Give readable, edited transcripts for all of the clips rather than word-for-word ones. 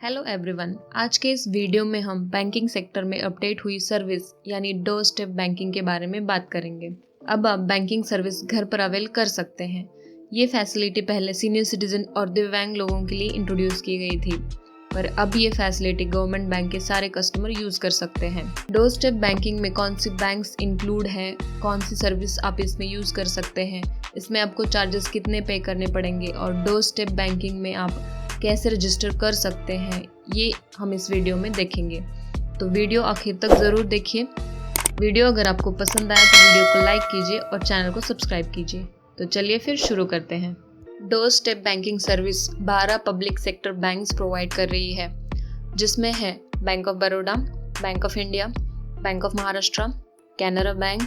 Hello everyone, आज के इस वीडियो में हम बैंकिंग सेक्टर में अपडेट हुई सर्विस यानी डोर स्टेप बैंकिंग के बारे में बात करेंगे। अब आप बैंकिंग सर्विस घर पर अवेल कर सकते हैं। ये फैसिलिटी पहले सीनियर सिटीजन और दिव्यांग लोगों के लिए इंट्रोड्यूस की गई थी, पर अब ये फैसिलिटी गवर्नमेंट बैंक के सारे कस्टमर यूज कर सकते हैं। डोर स्टेप बैंकिंग में कौन सी बैंक्स इंक्लूड हैं, कौन सी सर्विस आप इसमें यूज कर सकते हैं, इसमें आपको चार्जेस कितने पे करने पड़ेंगे और डोर स्टेप बैंकिंग में आप कैसे रजिस्टर कर सकते हैं, ये हम इस वीडियो में देखेंगे। तो वीडियो आखिर तक ज़रूर देखिए। वीडियो अगर आपको पसंद आया तो वीडियो को लाइक कीजिए और चैनल को सब्सक्राइब कीजिए। तो चलिए फिर शुरू करते हैं। Doorstep banking service 12 public sector banks provide कर रही है, जिसमें है Bank of Baroda, Bank of India, Bank of Maharashtra, Canara Bank,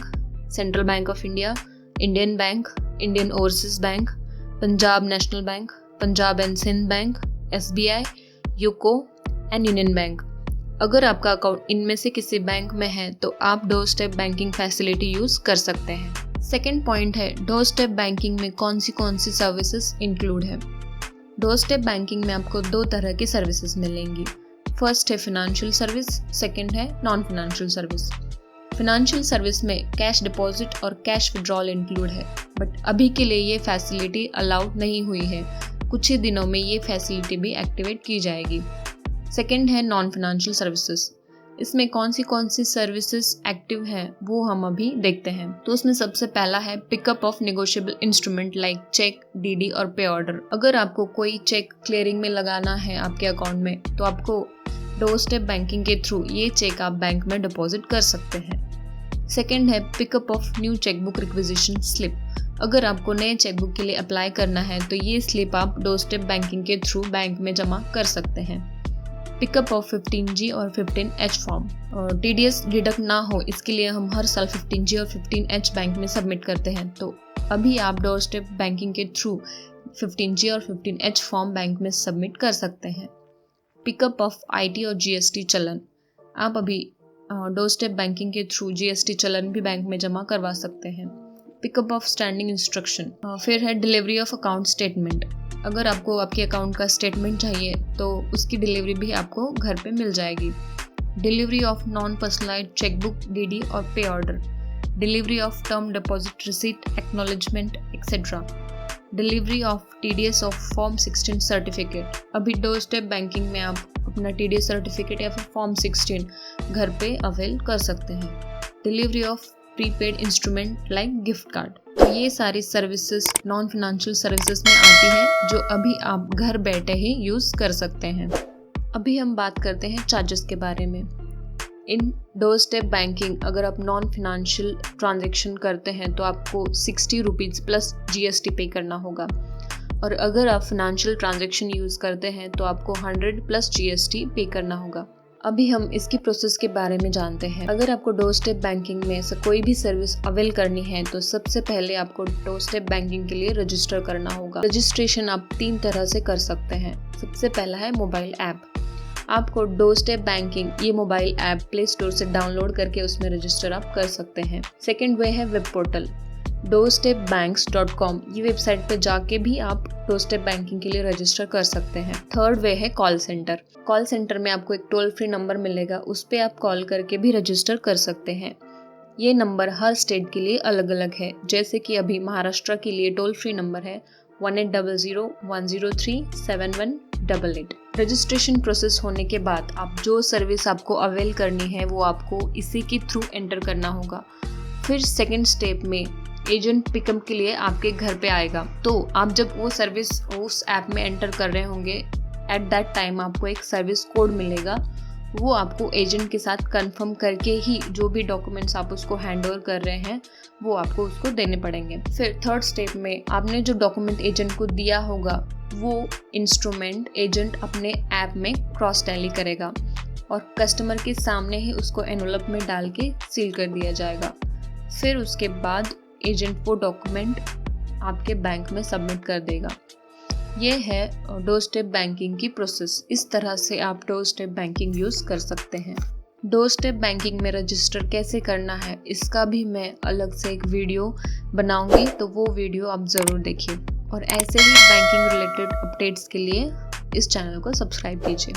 Central Bank of India, Indian Bank, Indian Overseas Bank, Punjab National Bank, Punjab and Sindh Bank, SBI, UCO and Union Bank. अगर आपका account इनमें से किसी बैंक में है तो आप door step banking facility use कर सकते हैं। सेकेंड पॉइंट है डोर स्टेप बैंकिंग में कौन सी सर्विसेज इंक्लूड है। डोर स्टेप बैंकिंग में आपको दो तरह की सर्विसेज मिलेंगी। फर्स्ट है फिनेंशियल सर्विस, सेकेंड है non financial service. Financial service में कैश डिपॉजिट और कैश विड्रॉल इंक्लूड है, बट अभी के लिए ये फैसिलिटी अलाउड नहीं हुई है। कुछ ही दिनों में ये फैसिलिटी भी एक्टिवेट की जाएगी। सेकेंड है नॉन फिनेंशियल सर्विसेज। इसमें कौन सी सर्विसेज एक्टिव हैं वो हम अभी देखते हैं। तो उसमें सबसे पहला है pickup of negotiable instrument like cheque, DD और पे ऑर्डर। अगर आपको कोई चेक क्लियरिंग में लगाना है आपके अकाउंट में तो आपको डोर स्टेप बैंकिंग के थ्रू ये चेक आप बैंक में डिपॉजिट कर सकते हैं। सेकेंड है pickup of new chequebook requisition slip. अगर आपको नए चेकबुक के लिए अप्लाई करना है तो ये स्लिप आप डोर स्टेप बैंकिंग के थ्रू बैंक में जमा कर सकते हैं। पिकअप ऑफ 15G और 15H फॉर्म, और TDS डिडक्ट ना हो इसके लिए हम हर साल 15G और 15H बैंक में सबमिट करते हैं। तो अभी आप डोर स्टेप बैंकिंग के थ्रू 15G और 15H फॉर्म बैंक में सबमिट कर सकते हैं। पिकअप ऑफ IT और GST चलन, आप अभी डोर स्टेप बैंकिंग के थ्रू GST चलन भी बैंक में जमा करवा सकते हैं। पिकअप ऑफ स्टैंडिंग इंस्ट्रक्शन, फिर है डिलीवरी ऑफ अकाउंट स्टेटमेंट। अगर आपको आपके अकाउंट का स्टेटमेंट चाहिए तो उसकी डिलीवरी भी आपको घर पे मिल जाएगी। Delivery of non personalised chequebook, DD और पे order, delivery of term deposit receipt acknowledgement etcetera, delivery of TDS of form 16 certificate. अभी डोर स्टेप बैंकिंग में आप अपना TDS सर्टिफिकेट या फिर फॉर्म 16 घर पे अवेल कर सकते हैं। Delivery of prepaid instrument like gift card. तो ये सारी सर्विसेज नॉन फिनेंशियल सर्विसेज में आती है जो अभी आप घर बैठे ही यूज कर सकते हैं। अभी हम बात करते हैं चार्जेस के बारे में। इन डोर स्टेप बैंकिंग अगर आप नॉन फिनेंशियल ट्रांजेक्शन करते हैं तो आपको 60 रुपीज़ प्लस GST पे करना होगा, और अगर आप फिनेंशियल ट्रांजेक्शन यूज करते हैं तो आपको 100 प्लस GST पे करना होगा। अभी हम इसकी प्रोसेस के बारे में जानते हैं। अगर आपको डोर स्टेप बैंकिंग में से कोई भी सर्विस अवेल करनी है तो सबसे पहले आपको डोर स्टेप बैंकिंग के लिए रजिस्टर करना होगा। रजिस्ट्रेशन आप 3 तरह से कर सकते हैं। सबसे पहला है मोबाइल ऐप। आपको डोर स्टेप बैंकिंग ये मोबाइल ऐप प्ले स्टोर से डाउनलोड करके उसमें रजिस्टर आप कर सकते हैं। सेकेंड वे है वेब पोर्टल, doorstepbanks.com। ये वेबसाइट पे जाके भी आप डोर स्टेप बैंकिंग के लिए रजिस्टर कर सकते हैं। थर्ड वे है कॉल सेंटर। कॉल सेंटर में आपको एक टोल फ्री नंबर मिलेगा, उस पर आप कॉल करके भी रजिस्टर कर सकते हैं। ये नंबर हर स्टेट के लिए अलग अलग है। जैसे कि अभी महाराष्ट्र के लिए टोल फ्री नंबर है 1800-103-7188। रजिस्ट्रेशन प्रोसेस होने के बाद आप जो सर्विस आपको अवेल करनी है वो आपको इसी के थ्रू एंटर करना होगा। फिर सेकेंड स्टेप में एजेंट पिकअप के लिए आपके घर पे आएगा। तो आप जब वो सर्विस उस ऐप में एंटर कर रहे होंगे, एट दैट टाइम आपको एक सर्विस कोड मिलेगा। वो आपको एजेंट के साथ कंफर्म करके ही जो भी डॉक्यूमेंट्स आप उसको हैंड ओवर कर रहे हैं वो आपको उसको देने पड़ेंगे। फिर थर्ड स्टेप में आपने जो डॉक्यूमेंट एजेंट को दिया होगा वो इंस्ट्रूमेंट एजेंट अपने ऐप में क्रॉस टैली करेगा और कस्टमर के सामने ही उसको एनवलप में डाल के सील कर दिया जाएगा। फिर उसके बाद एजेंट वो डॉक्यूमेंट आपके बैंक में सबमिट कर देगा। ये है डोर स्टेप बैंकिंग की प्रोसेस। इस तरह से आप डोर स्टेप बैंकिंग यूज़ कर सकते हैं। डोर स्टेप बैंकिंग में रजिस्टर कैसे करना है इसका भी मैं अलग से एक वीडियो बनाऊंगी, तो वो वीडियो आप ज़रूर देखिए। और ऐसे ही बैंकिंग रिलेटेड अपडेट्स के लिए इस चैनल को सब्सक्राइब कीजिए।